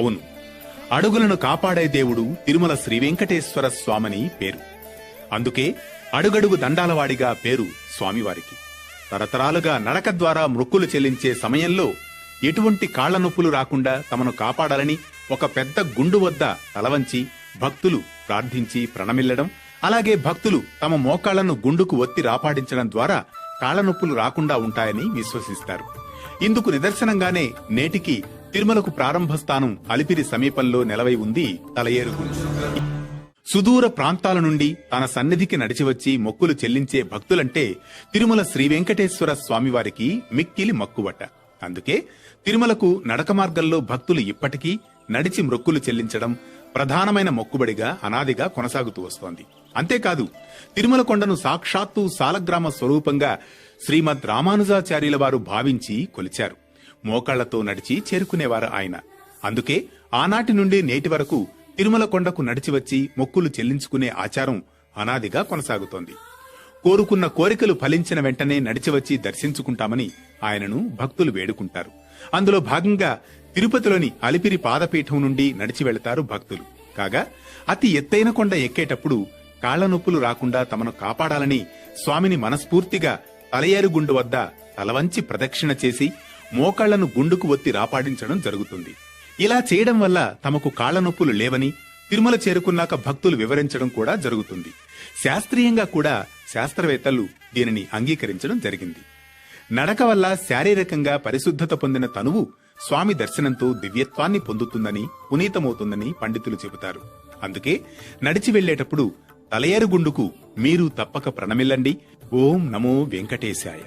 అవును, అడుగులను కాపాడే దేవుడు తిరుమల శ్రీ వెంకటేశ్వర స్వామని పేరు. అందుకే అడుగడుగు దండాలవాడిగా పేరు స్వామివారికి. తరతరాలుగా నడక ద్వారా మొక్కులు చెల్లించే సమయంలో ఎటువంటి కాళ్ల నొప్పులు రాకుండా తమను కాపాడాలని ఒక పెద్ద గుండు వద్ద తలవంచి భక్తులు ప్రార్థించి ప్రణమిల్లడం, అలాగే భక్తులు తమ మోకాళ్లను గుండుకు ఒత్తి రాపాడించడం ద్వారా కాళ్ల నొప్పులు రాకుండా ఉంటాయని విశ్వసిస్తారు. ఇందుకు నిదర్శనంగానే నేటికి తిరుమలకు ప్రారంభ స్థానం అలిపిరి సమీపంలో నెలవై ఉంది తలయేరు గుండు. సుదూర ప్రాంతాల నుండి తన సన్నిధికి నడిచివచ్చి మొక్కులు చెల్లించే భక్తులంటే తిరుమల శ్రీ వెంకటేశ్వర స్వామివారికి మిక్కిలి మక్కువట. అందుకే తిరుమలకు నడక మార్గంలో భక్తులు ఇప్పటికీ నడిచి మొక్కులు చెల్లించడం ప్రధానమైన మొక్కుబడిగా అనాదిగా కొనసాగుతూ వస్తోంది. అంతేకాదు, తిరుమల కొండను సాక్షాత్తు సాలగ్రామ స్వరూపంగా శ్రీమద్ రామానుజాచార్యుల వారు భావించి కొలిచారు. మోకాళ్లతో నడిచి చేరుకునేవారు ఆయన. అందుకే ఆనాటి నుండి నేటి వరకు తిరుమల కొండకు నడిచివచ్చి మొక్కులు చెల్లించుకునే ఆచారం అనాదిగా కొనసాగుతోంది. కోరుకున్న కోరికలు ఫలించిన వెంటనే నడిచివచ్చి దర్శించుకుంటామని ఆయనను భక్తులు వేడుకుంటారు. అందులో భాగంగా తిరుపతిలోని అలిపిరి పాదపీఠం నుండి నడిచి వెళతారు భక్తులు. కాగా అతి ఎత్తైన కొండ ఎక్కేటప్పుడు కాళ్ల నొప్పులు రాకుండా తమను కాపాడాలని స్వామిని మనస్ఫూర్తిగా తలయేరు గుండు వద్ద తలవంచి ప్రదక్షిణ చేసి మోకాళ్లను గుండుకు ఒత్తి రాపాడించడం జరుగుతుంది. ఇలా చేయడం వల్ల తమకు కాళ్ల నొప్పులు లేవని తిరుమల చేరుకున్నాక భక్తులు వివరించడం కూడా జరుగుతుంది. శాస్త్రీయంగా కూడా శాస్త్రవేత్తలు దీనిని అంగీకరించడం జరిగింది. నడక వల్ల శారీరకంగా పరిశుద్ధత పొందిన తనువు స్వామి దర్శనంతో దివ్యత్వాన్ని పొందుతుందని, పునీతమవుతుందని పండితులు చెబుతారు. అందుకే నడిచి వెళ్లేటప్పుడు తలయేరు గుండుకు మీరు తప్పక ప్రణమిల్లండి. ఓం నమో వెంకటేశాయ.